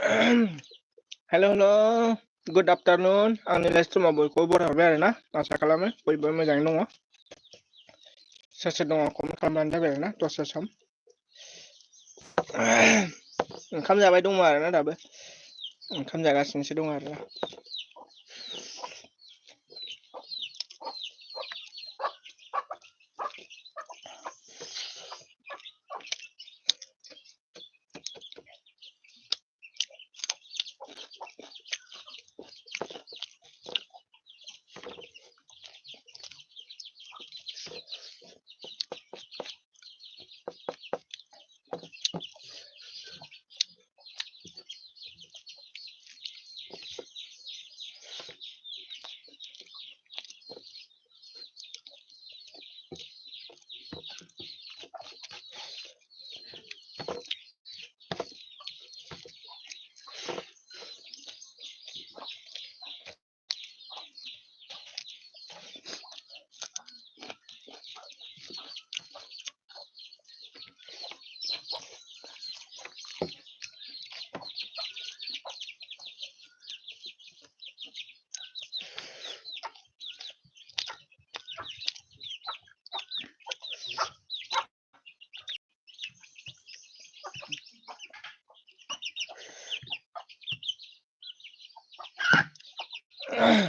Hello, hello. Good afternoon. आंनि live स्ट्रिमाव बयखौबो बरायहरबाय आरोना आसा खालामो बयबो मोजाङै दङ। सोर सोर दङ कमेन्ट खालामबानो जाबाय आरोना दसे सम। ओंखाम जाबाय दङ आरोना दाबो ओंखाम जागासिनोसो दङ आरोना।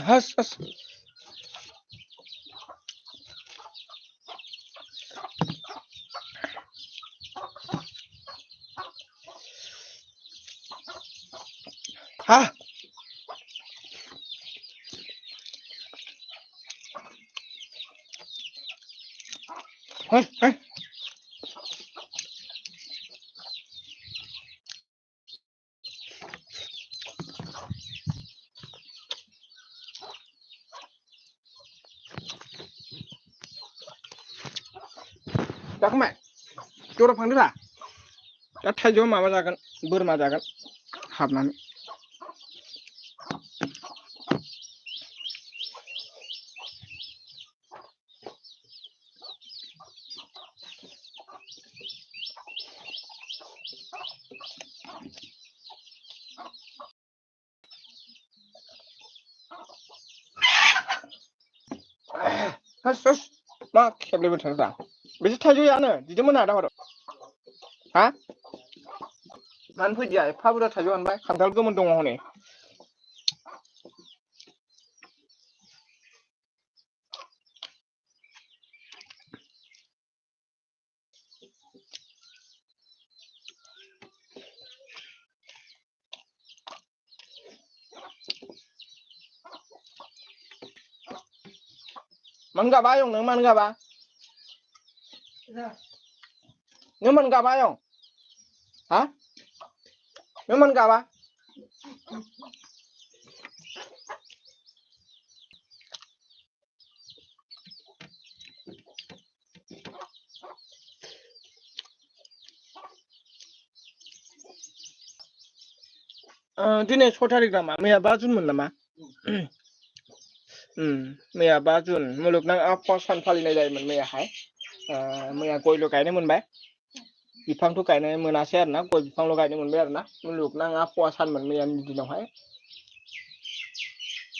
हस हस हा हस हस जाखांबाय जरा फांदोरा दा थाइजौआ माबा जागोन बोरमा जागोन हाबनानै हस हस मा खेबलेबाय थादों बेसे थाइजौ जानो दिदों मोना दाहर हा मानो फैदिया एफा बुरजा थाइजौ हानबाय खान्थाल गोमोन दङ हनै Mang gak bayong nang man gak ba? Nang man gak bayong? Hah? Nang man gak ba? Diनै 6 तारिख नामा मैया 5 जुन मोन नामा? मैया 5 जुन मुलुगनां आबहावा सान फालिनाय जायोमोन मैयाहाय मैया गयल' गायनो मोनबाय बिफांथ' गायनो मोनासै आरोना गय बिफांल' गायनो मोनबाय आरोना मुलुगनां आबहावा सानमोन मैयानि दिनावहाय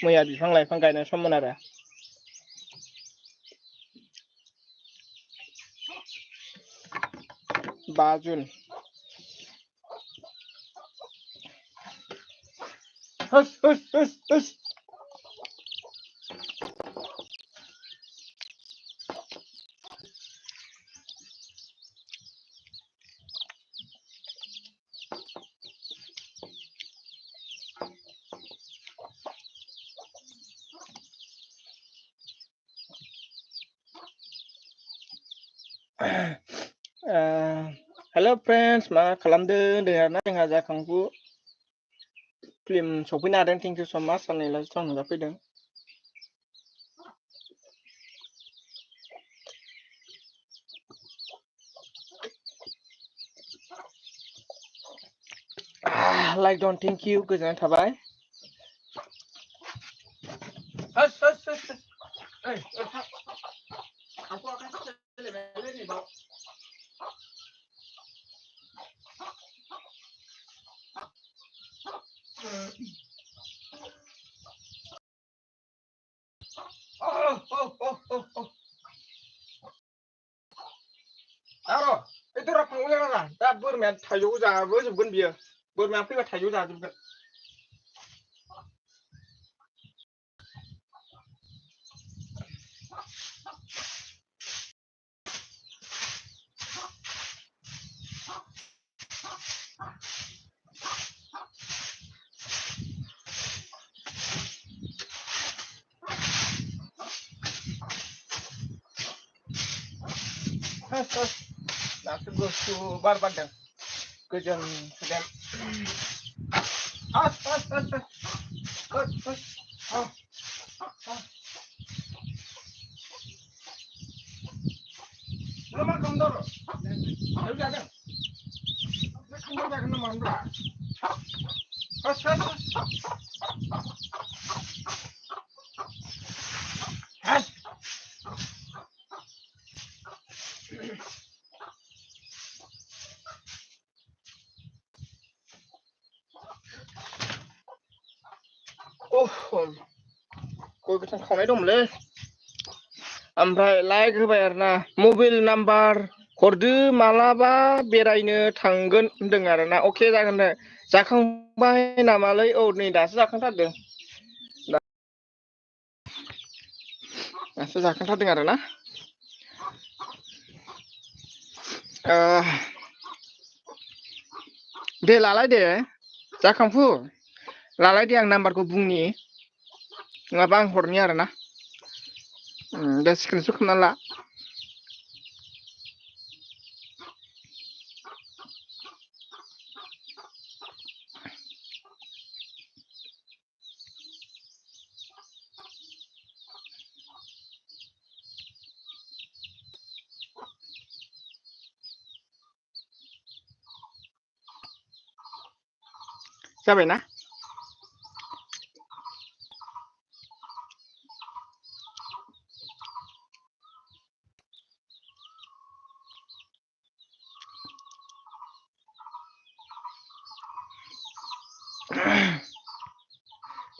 मैया बिफां लाइफां गायनाय सममोन आरो 5 जुन हस हस हस हस हेलो फ्रेंड्स मा खालामदों होनदों जोंहा जाखांफु फिल्म सफैनो हादों थेंक इउ सो माच आंनि लाइभ स्ट्रिम नुजाफैदों लाइक डन थेंक इउ गोजोननाय थाबाय हस हस हस ओइ आंखौ आखाइ सोलायबायलै नैबाव Aro, itu rapang ulang lah. Dah bermain tayu dah, bersebut biar. Bermain apa tayu dah juga. Nak tu bar dah. Kerja sedang. As. Ah. Nama kamu dulu. Ayo jaga. Kamu jaga nama anda. As. As. Oh, kau kita kau ni dom le. Ampai like होबाय आरोना mobile number हरदो मालाबा बेरायनो थांगोन होनदों आरोना अके जागोन दे जाखांबाय नामालै औ नै दासो जाखांथारदों दासो जाखांथारदों आरोना दे लालाय दे जाखांफु लालाय दे आं नाम्बारखौ बुंनि नङाबा आं हरनि आरोना दे स्क्रिनशट खालामना ला जाबायना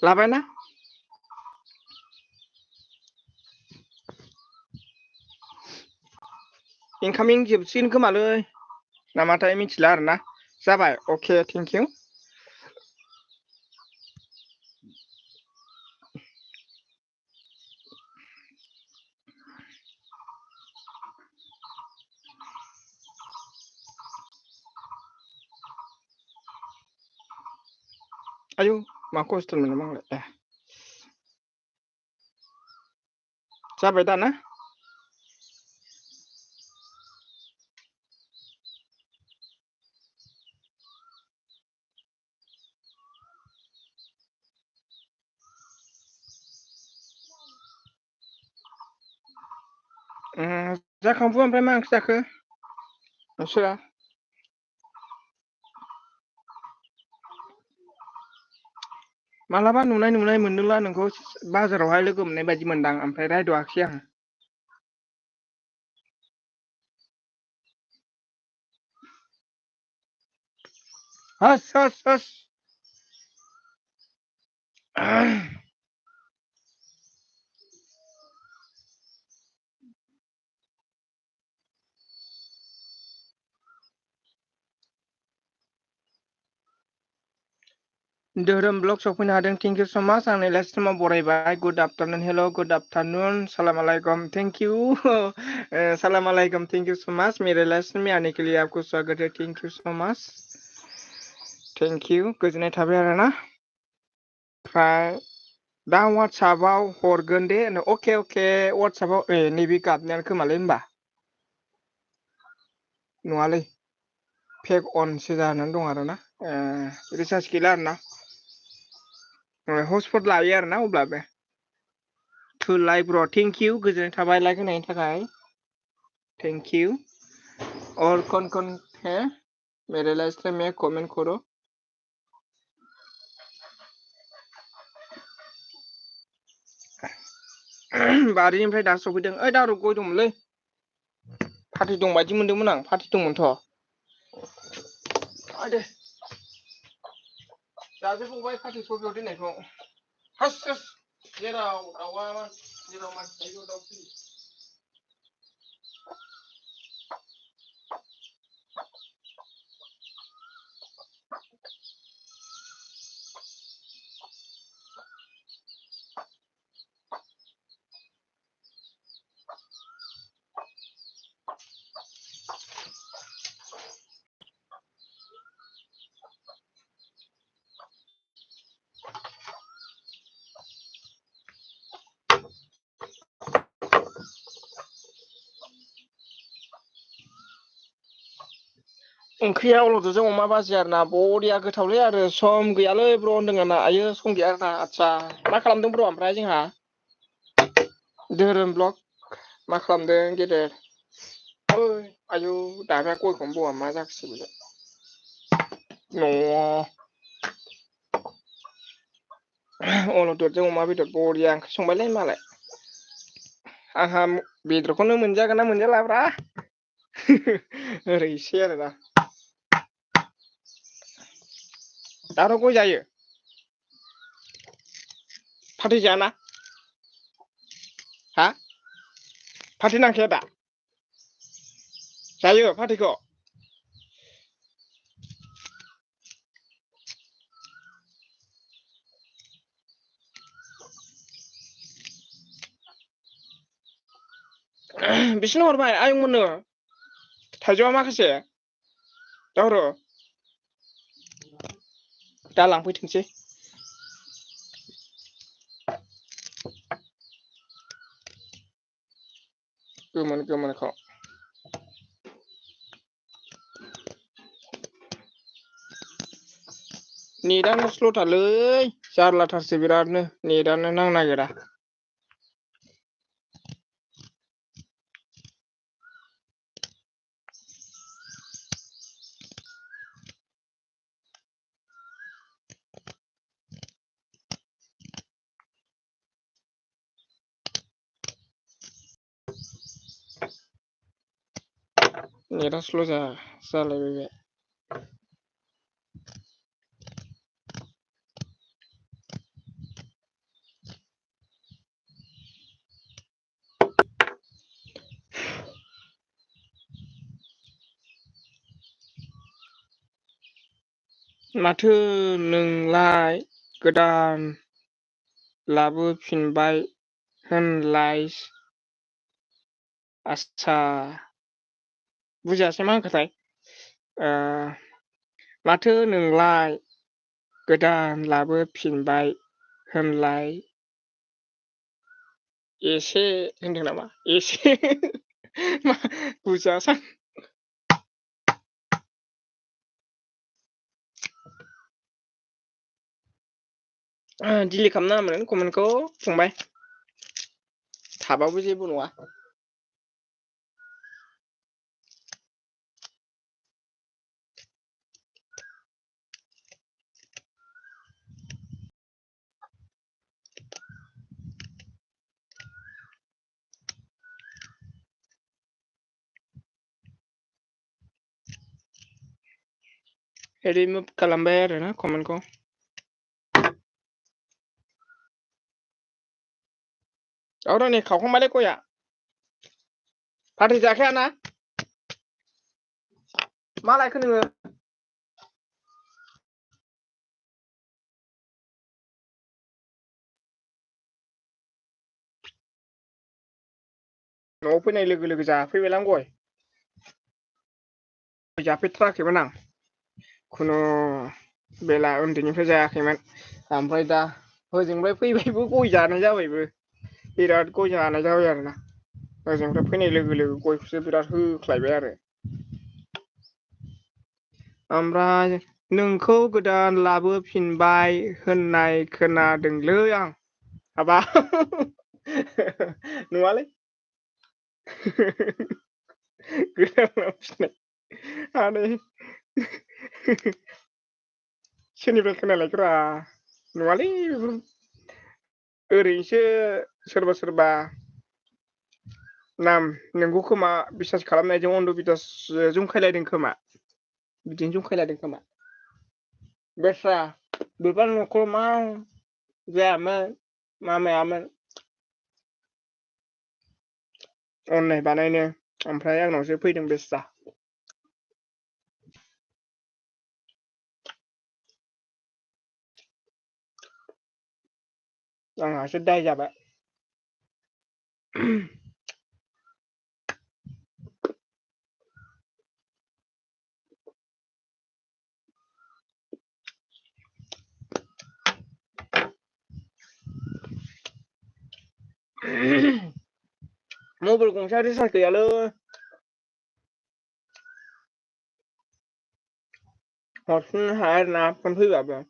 लाबायना इनकामिं जोबसिगोन खोमालै नामाथाय मिथिला आरोना जाबाय अके थेंक इउ आयु मा खस्थ' मोनो मालाय जाबाय दा ना जाखांफु ओमफ्राय मा ओंख्रि जाखो नोंस्रा मालाबा नुनाय मोनदोंला नोंखौ बाजारावहाय लोगो मोननाय बायदि मोनदां ओमफ्राय रायदावाखै आं हस धोरोम ब्लग सफैनो हादों थेंक इउ स माच आंनि लाइफ स्ट्रिमाव बरायबाय गुड आफ्टारनुन हेल' गुड आफ्टारनुन सलाम अलैकुम थेंक यू सलाम अलैकुम थेंक यू स माच मेरे लाइफ स्ट्रीम में आने के लिए आपको स्वागत है थेंक यू स माच थेंक यू गोजोननाय थाबाय आरोना ओमफ्राय दा वाट्सएपआव हरगोन दे अके वाट्सएपआव नैबे गाबनायानो खोमालै होमबा नङालै फेक अनसो जानानै दं आरोना रिसार्ज गैला आरोना हटस्पट लायो आरोना अब्लाबो टु लाइक ब्र थेंक इउ गोजोननाय थाबाय लाइक होनायनि थाखाय थेंक इउ और कौन है मेरे लाइफ स्ट्रीम में कमेंट करो बारिनिफ्राय दा सफैदों ओइ दारु गय दंमोनलै पार्टि दं बायदि मोनदोंमोन आं पार्टि दंमोनथ' दे जाजोबबावबाय पार्टि सबियाव दोननायखौ हास जेराव दाउआ जेराव मानसि थायो दाउ फैयो ओंख्रिया अलददजों अमा बाजि आरोना बरिया गोथावलै आरो सम गैयालै ब्र होनदों आंना आयो सम गैया आरोना आदसा मा खालामदों ब्र ओमफ्राय जोंहा धोरोम ब्लग मा खालामदों गेदेर ओइ आयौ दाना गयखौनो बावा मा जाखोसै बेलाय न'आव अलददजों अमा बेदर बरिया ओंख्रि संबायलै मालाय आंहा बेदरखौनो मोनजागोन ना मोनजालाब्रा ओरैसै आरोना दाथ' गय जायो फाथै जायाना हा फाथै नांखाया दा जायो फाथैखौ बिसोरनो हरबाय आयंमोननो थाइजौआ माखासे दावरो दा लांफैथोंसै गोमोन गोमोनखौ नेटानो स्ल'थारलै जारलाथारसै बिरादनो नेटानो नांनो नागिरा नेटा स्ल' जालायबाय बे माथो नोंलाय गोदान लाबोफिनबाय होनलाय आस्सा बुजियासै मा होनखोथाय माथो नोंलाय गोदान लाबोफिनबाय होनलाय एसे होनदों नामा एसे मा बुजियासां डिलिट खालामनाङामोन कमेन्टखौ फंबाय थाबाबो जेबो नङा रिमुभ खालामबाय आरोना कमेन्टखौ औ नै खावखांबायलै गया फाथै जाखायाना मा लायखो नोङो न'आव फैनाय लोगो लोगो जाफैबायलां गय जाफैथाराखैमोन आं खुनु बेला उन्दैनिफ्राय जायाखैमोन ओमफ्राय दा होजोंफ्राय फैबायबो गय जानाय जाबायबो बिराद गय जानाय जाबाय आरोना ओजोंनिफ्राय फैनाय लोगो लोगो गयखौसो बिराद होख्लायबाय आरो ओमफ्राय नोंखौ गोदान लाबोफिनबाय होननाय खोनादोंलै आं हाबाब नङालै गोदान लाबोफिननाय आनै सोरनिफ्राय खोनानायब्रा नङालै बेफोर ओरैनोसो सोरबा सोरबा नाम नोंगौ खोमा बिसास खालामनायजों अन्ध' बिदास जंखायलायदों खोमा बिदिनो जंखायलायदों खोमा बेस्रा बिबार न'खराव मा जायामोन मा मायामोन अननाय बानायनो ओमफ्राय आंनावसो फैदों बेस्रा आंहासो दाय जाबाय मबाइल गंसेया रिसार्ज गैयालै हरफिननो हाया आरोना फन फैबाबो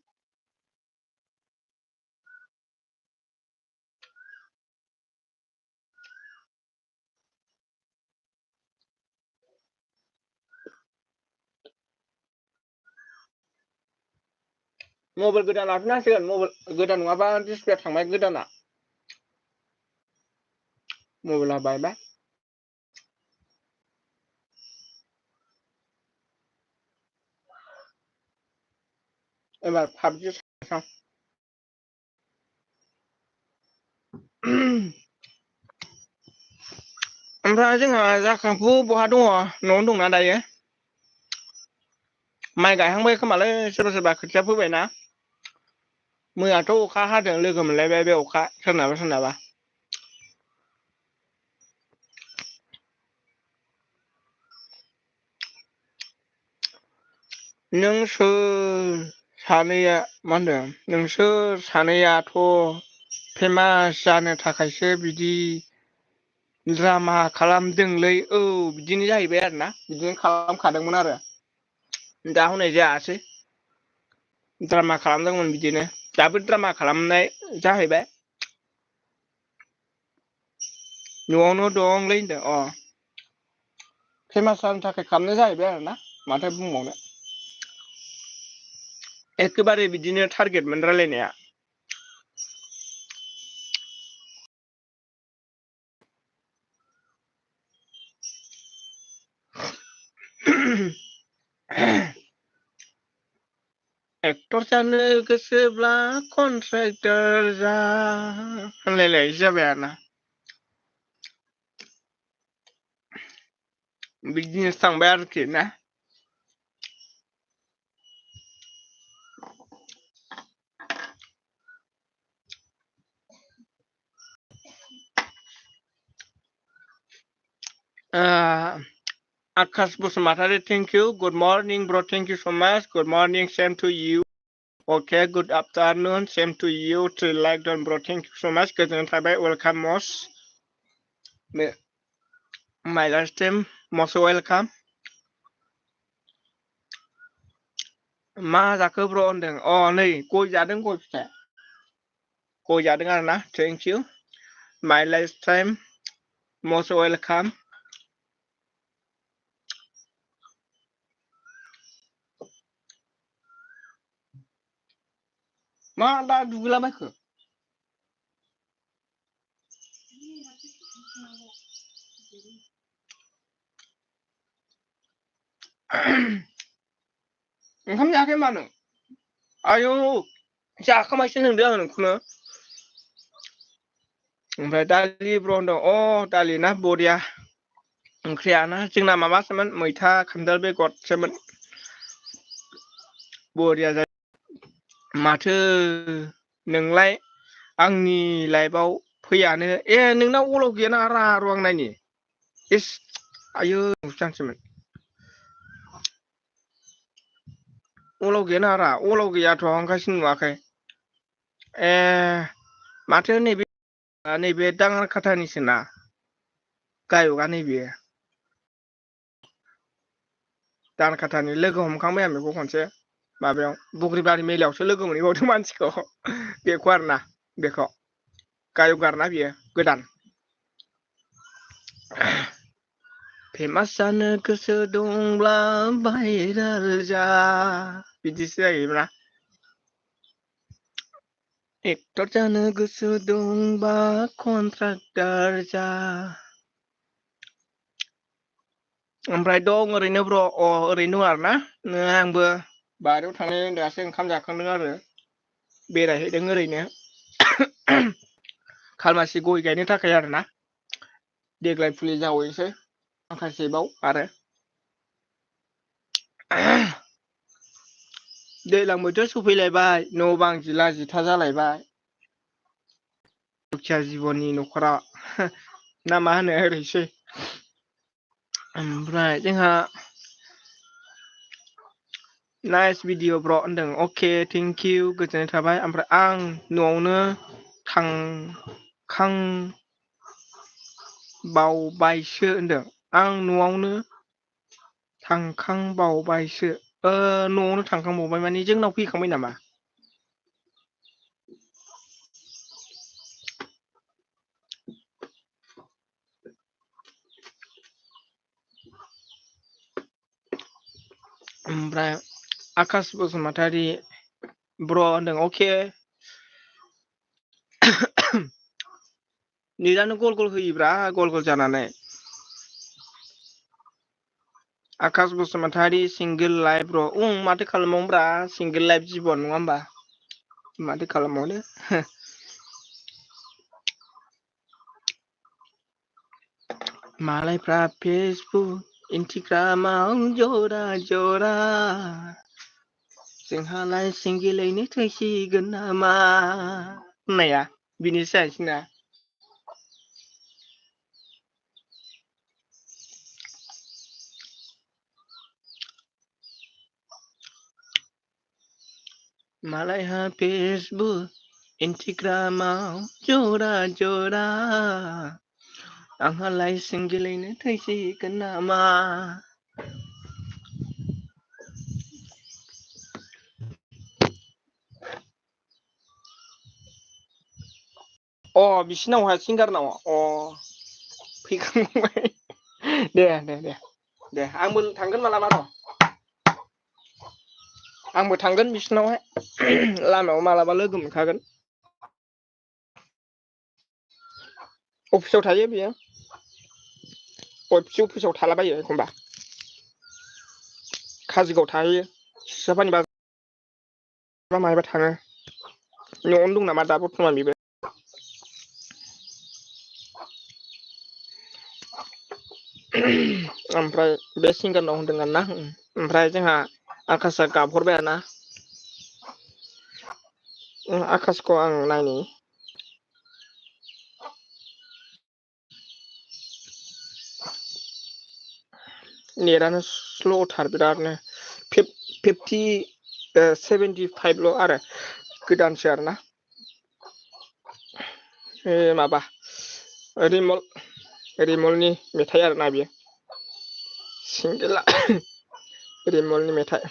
मबाइल गोदान लाफिननांसिगोन मबाइल गोदान नङाबा डिसप्लेया थांबाय गोदाना मबाइला बायबाय एबार पाबजि ओमफ्राय जोंहा जाखांफु बहा दङ न'आवनो दंना दायो माइ गायहांबाय खोमालै सोरबा सोरबा खोथिया फोबायना मैयाथ' अखा हादों लोगो मोनलायबाय बे अखा सोरनाबा सोरनाबा नों सोर सानैया मा होनदों नोंसोर सानैयाथ' फेमास जानो थाखायसो बिदि द्रामा खालामदोंलै औ बिदिनो जाहैबाय आरोना बिदिनो खालामखादोंमोन आरो दा हनै जायासै द्रामा खालामदोंमोन बिदिनो दाबो द्रामा खालामनाय जाहैबाय न'आवनो दंलै होनदों अ फेमास जानो थाखाय खालामनाय जाहैबाय आरो ना माथो बुंबावनो एखेबारे बिदिनो टारगेटमोन रायलायनाया एक्टर जानो गोसोब्ला कन्ट्रेक्टर जा होनलायलायसो जाबाय आरोना बिजनेस थांबाय आरोखि ना Akash Basumatari, thank you. Good morning, bro. Thank you so much. Good morning, same to you. Okay, good afternoon, same to you. To like done, bro. Thank you so much. Goodnight, bye. Welcome, most. My last time, most welcome. मा जाखो ब्र होनदों अ नै गय जादों गय फिथाइ गय जादों आरो ना थेंक इउ माय लाइफ टाइम most welcome मा दा दुगैलाबायखो ओंखाम जायाखै होनबा नों आयौ जाखांबायसो नंदों आं नोंखौनो ओमफ्राय दालि ब्र होनदों अ दालि ना बरिया ओंख्रियाना जोंना माबासोमोन मैथा खान्थाल बेगरसोमोन बरिया जायो माथो नोंलाय आंनि लाइफआव फैयानो ए नोंनाव अलाव गैयाना र' आं नायनि इस आयौ नुसैसोमोन अलाव गैयाना रा अलाव गैयाथ' ओंखायसो नुवाखै ए माथो नैबे दाङा खाथानिसोना गायकआ नैबे दानखाथानि लोगो हमखांबाय आं बेखौ खनसे माबायाव बग्रिबारि मेलायावसो लोगो मोनहैबावदों मानसिखौ बेखौ आरोना बेखौ गायक आरोना बियो गोदान फेमास जानो गोसो दंब्ला भाइरेल जा बिदिसो जाहैब्रा एक्टर जानो गोसो दंबा कन्ट्राक्टर जा ओमफ्राय दं ओरैनो ब्र अ ओरैनो दं आरोना आंबो बारियाव थांनानै दासो ओंखाम जाखांदों आरो बेरायहैदों ओरैनो खालमासि गय गायनो थाखाय आरोना देग्लाय फुलि जावैसै माखासेबाव आरो दैज्लां बोथोर सफैलायबाय न' बां जिला जिथा जालायबाय दुखिया जिबननि न'खराव ना मा होनो ओरैसै ओमफ्राय जोंहा नाइस भिडिअ ब्र होनदों अके थेंक इउ गोजोननाय थाबाय ओमफ्राय आं न'आवनो थांखांबावबायसो होनदों आं न'आवनो थांखांबावबायसो न'आवनो थांखांबावबाय माने जोंनाव फैखांबाय नामा? ओमफ्राय आकाश बसुमतारी ब्र होनदों अके नेटानो गल गल होयोब्रा गल गल जानानै आकाश बसुमतारी सिंगोल लाइफ ब्र माथो खालामबावनोब्रा सिंगोल लाइफ जिबन नङा होमबा माथो खालामबावनो मालायफ्रा फेसबुक इन्सटाग्रामाव जरा जरा जोंहालाय सिंगेलैनो थैसिगोन नामा होननाया बिनिसो जाहैसिना मालायहा फेसबुक इन्सटाग्रामाव जरा जरा आंहालाय सिंगेलैनो थैसिगोन नामा बिसिनावहाय सिंगारनाव फैखांबाय दे आंबो थांगोन मालाबा र' आंबो थांगोन बिसिनावहाय लामायाव मालाबा लोगो मोनखागोन अफिसाव थायो बियो अफिसाव थालाबायो एखमबा काजोलगाव थाहैयो सिरापानि बाजार माहायबा थाङो न'आवनो दं नामा दा बर्थमान बेबो ओमफ्राय बे सिंगारनाव होनदों आरोना ओमफ्राय जोंहा आकाशआ गाबहरबाय आरोना आकाशखौ आं नायनि नेटानो स्ल'थार बिरादनो 75 आरो गोदानसो आरोना माबा रिमलनि मेथाइ आरोना बियो सिंगेला रिमलनि मेथाइ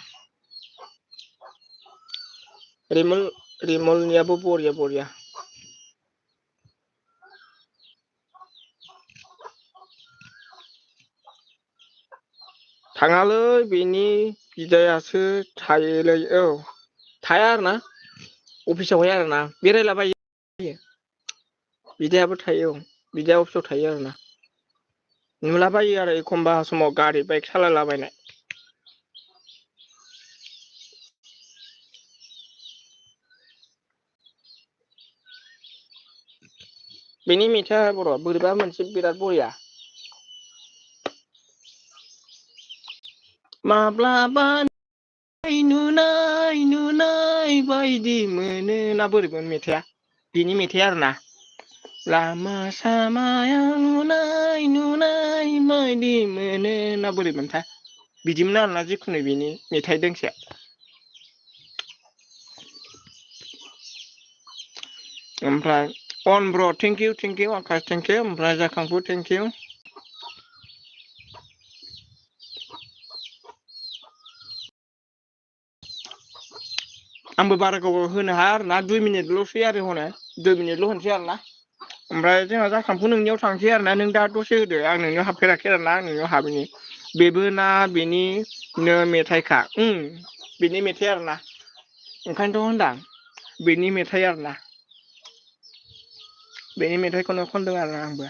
रिमलनियाबो बरिया थाङालै बेनि बिदायासो थायोलै थाया आरोना अफिसावहाय आरोना बेरायलाबायो बिदायाबो थायो बिदाया अफिसाव थायो आरोना नुलाबायो आरो एखमबा समाव गारि बाइक सालायलाबायनाय बेनि मेथाइया बोरैबा मोनसे बिराद बरिया माब्लाबा नुनाय बायदि मोनो ना बोरैबा मेथाइया बेनि मेथाइ आरोना लामा सामायाव नुनाय बायदि मोनो ना बोरैमोनथाय बिदिमोन आरोना जिखुनु बेनि मेथाइ दोंसे ओमफ्राय अन ब्र thank you Akash thank you ओमफ्राय जाखांफु थेंक इउ आंबो बारा गोबाव होनो हाया आरोना 2 मिनिटल'सै आरो हनै 2 मिनिटल' होनसै आरोना ओमफ्राय जोंहा जाखांफु नोंनियाव थांसै आरोना नों दा दसे होदो आं नोंनियाव हाबफेराखै आरोना आं नोंनियाव हाबैनि बेबो ना बेनिनो मेथाइखा बेनि मेथाइ आरोना ओंखायनोथ' होनदां बेनि मेथाइ आरोना बेनि मेथाइखौनो खनदों आरो आंबो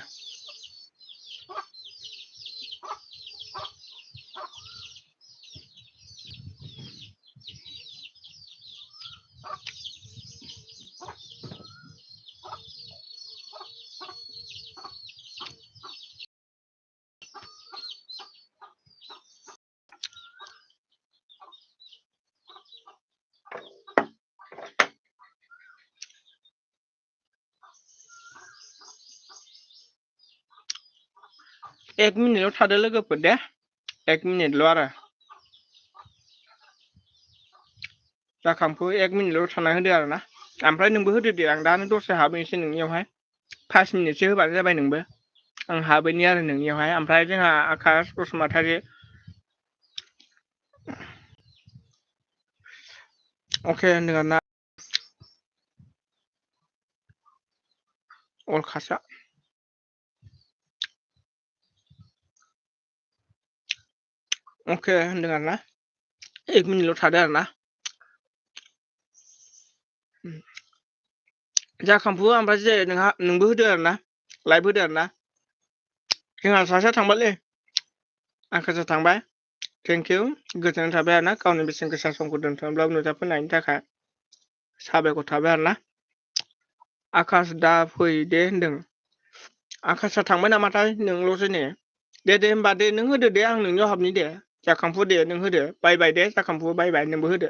1 मिनिटल' थादो लोगोफोर दे 1 मिनिटल' आरो जाखांफु 1 मिनिटल' थाना होदो आरोना ओमफ्राय नोंबो होदो दे आं दानो दसे हाबहैनोसै नोंनियावहाय 5 मिनिटसो होबानो जाबाय नोंबो आं हाबैनि आरो नोंनियावहाय ओमफ्राय जोंहा आकाश बसुमतारी अके होनदों आरोना अलखासा अके होनदों आरोना 1 मिनिटल' थादो आरोना जाखांफु ओमफ्राय जे नोंबो होदो आरोना लाइभ होदो आरोना जोंहा सासेया थांबायलै आकाशआ थांबाय थेंक इउ गोजोननाय थाबाय आरोना गावनि बेसेन गोसा समखौ दोनथ'ब्लाबो नुजाफैनायनि थाखाय साबायखर थाबाय आरोना आकाश दा फै दे होनदों आकाशआ थांबाय नामाथाय नोंल'सो ने दे होमबा दे नों होदो दे आं नोंनियाव हाबनि दे जाखांफु दे नों होदो बाय बाय दे जाखांफु बाय बाय नोंबो होदो